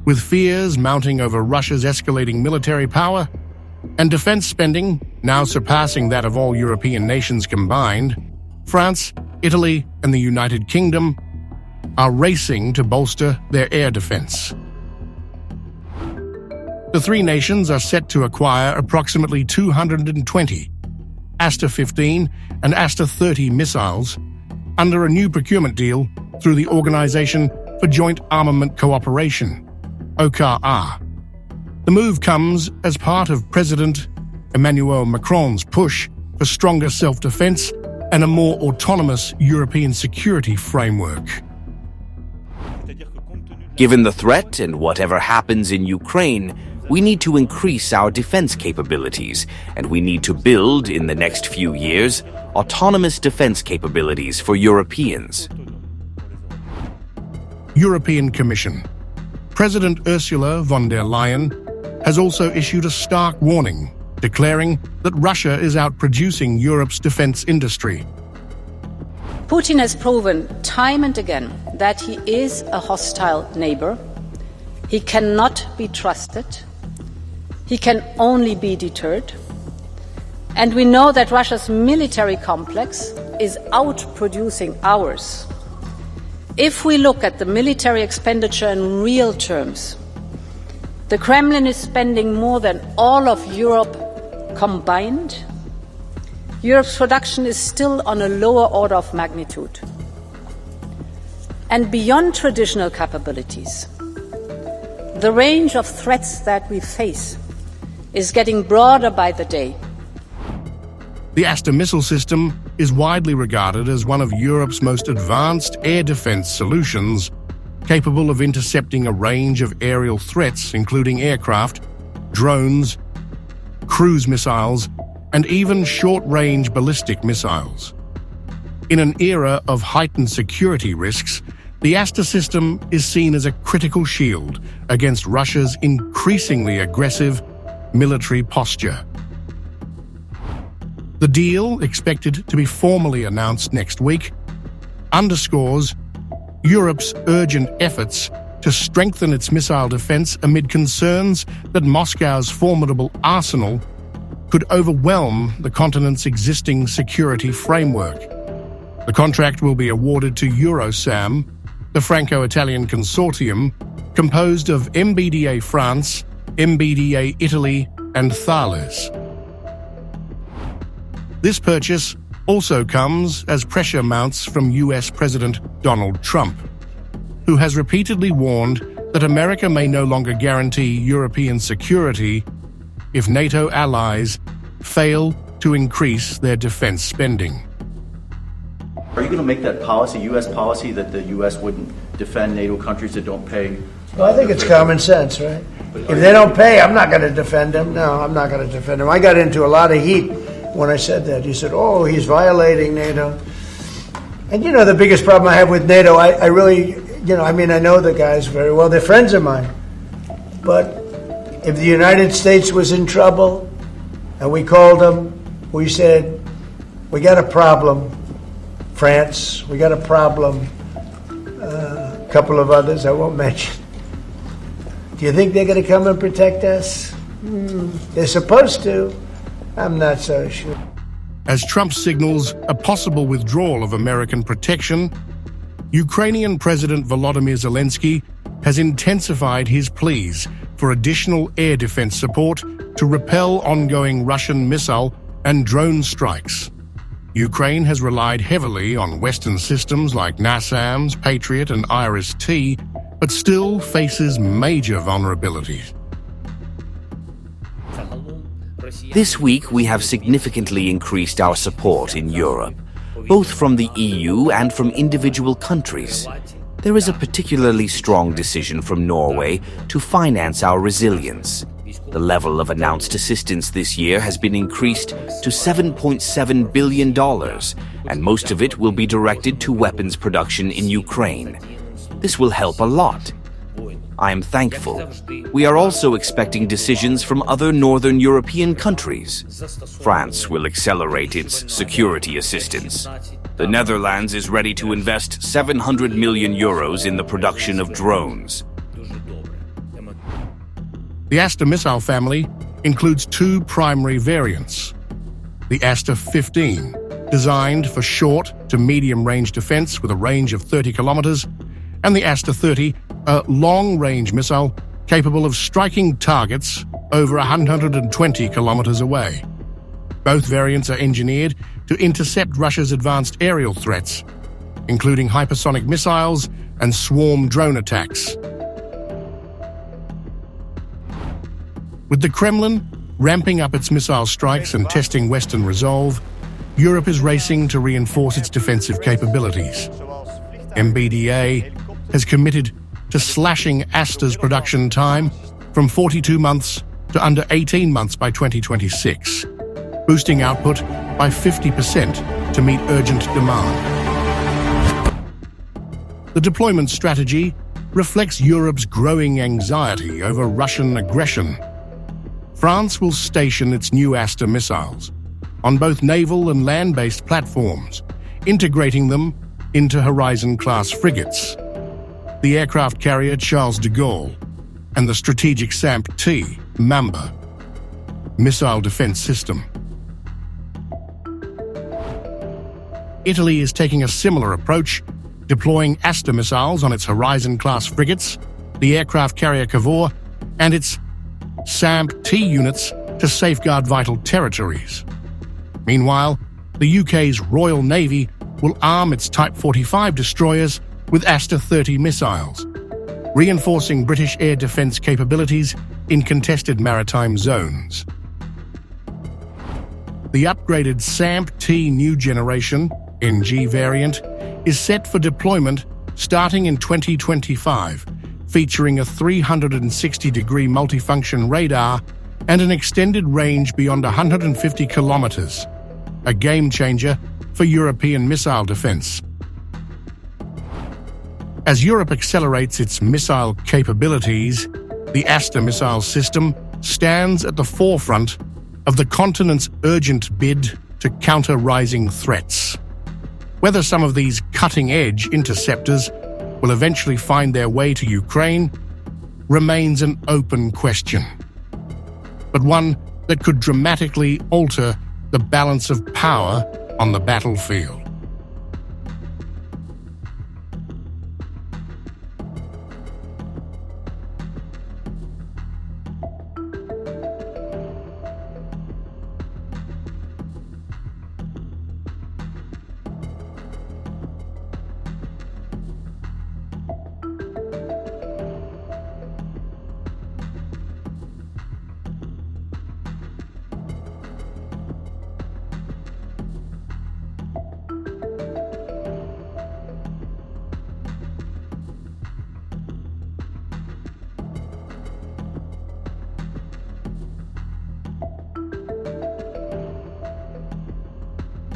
With fears mounting over Russia's escalating military power and defense spending now surpassing that of all European nations combined, France, Italy, and the United Kingdom are racing to bolster their air defense. The three nations are set to acquire approximately 220 Aster 15 and Aster 30 missiles under a new procurement deal through the Organization for Joint Armament Cooperation, OCAR. The move comes as part of President Emmanuel Macron's push for stronger self-defense and a more autonomous European security framework. Given the threat and whatever happens in Ukraine, we need to increase our defense capabilities, and we need to build, in the next few years, autonomous defense capabilities for Europeans. European Commission. President Ursula von der Leyen has also issued a stark warning, declaring that Russia is outproducing Europe's defense industry. Putin has proven time and again that he is a hostile neighbor. He cannot be trusted. He can only be deterred. And we know that Russia's military complex is outproducing ours. If we look at the military expenditure in real terms, the Kremlin is spending more than all of Europe combined. Europe's production is still on a lower order of magnitude. And beyond traditional capabilities, the range of threats that we face is getting broader by the day. The Aster missile system is widely regarded as one of Europe's most advanced air defense solutions, capable of intercepting a range of aerial threats including aircraft, drones, cruise missiles, and even short-range ballistic missiles. In an era of heightened security risks, the Aster system is seen as a critical shield against Russia's increasingly aggressive military posture. The deal, expected to be formally announced next week, underscores Europe's urgent efforts to strengthen its missile defense amid concerns that Moscow's formidable arsenal could overwhelm the continent's existing security framework. The contract will be awarded to Eurosam, the Franco-Italian consortium composed of MBDA France, MBDA Italy, and Thales. This purchase also comes as pressure mounts from US President Donald Trump, who has repeatedly warned that America may no longer guarantee European security if NATO allies fail to increase their defense spending. Are you going to make that policy, U.S. policy, that the U.S. wouldn't defend NATO countries that don't pay? Well, I think it's common sense, right? If they don't pay, I'm not going to defend them. No, I'm not going to defend them. I got into a lot of heat when I said that. He said, oh, he's violating NATO. And, you know, the biggest problem I have with NATO, I really, I know the guys very well. They're friends of mine. But if the United States was in trouble and we called them, we said, we got a problem. France, we got a problem. A couple of others I won't mention. Do you think they're going to come and protect us? They're supposed to. I'm not so sure. As Trump signals a possible withdrawal of American protection, Ukrainian President Volodymyr Zelensky has intensified his pleas for additional air defense support to repel ongoing Russian missile and drone strikes. Ukraine has relied heavily on Western systems like NASAMS, Patriot, and IRIS-T, but still faces major vulnerabilities. This week, we have significantly increased our support in Europe, both from the EU and from individual countries. There is a particularly strong decision from Norway to finance our resilience. The level of announced assistance this year has been increased to $7.7 billion, and most of it will be directed to weapons production in Ukraine. This will help a lot. I am thankful. We are also expecting decisions from other northern European countries. France will accelerate its security assistance. The Netherlands is ready to invest 700 million euros in the production of drones. The Aster missile family includes two primary variants. The Aster 15, designed for short to medium-range defense with a range of 30 kilometers, and the Aster 30, a long-range missile capable of striking targets over 120 kilometers away. Both variants are engineered to intercept Russia's advanced aerial threats, including hypersonic missiles and swarm drone attacks. With the Kremlin ramping up its missile strikes and testing Western resolve, Europe is racing to reinforce its defensive capabilities. MBDA has committed to slashing Aster's production time from 42 months to under 18 months by 2026, boosting output by 50% to meet urgent demand. The deployment strategy reflects Europe's growing anxiety over Russian aggression. France will station its new Aster missiles on both naval and land-based platforms, integrating them into Horizon-class frigates, the aircraft carrier Charles de Gaulle, and the strategic SAMP-T Mamba missile defense system. Italy is taking a similar approach, deploying Aster missiles on its Horizon-class frigates, the aircraft carrier Cavour, and its SAMP-T units to safeguard vital territories. Meanwhile, the UK's Royal Navy will arm its Type 45 destroyers with Aster 30 missiles, reinforcing British air defence capabilities in contested maritime zones. The upgraded SAMP-T New Generation NG variant is set for deployment starting in 2025, featuring a 360-degree multifunction radar and an extended range beyond 150 kilometers, a game-changer for European missile defense. As Europe accelerates its missile capabilities, the Aster missile system stands at the forefront of the continent's urgent bid to counter rising threats. Whether some of these cutting-edge interceptors will eventually find their way to Ukraine remains an open question, but one that could dramatically alter the balance of power on the battlefield.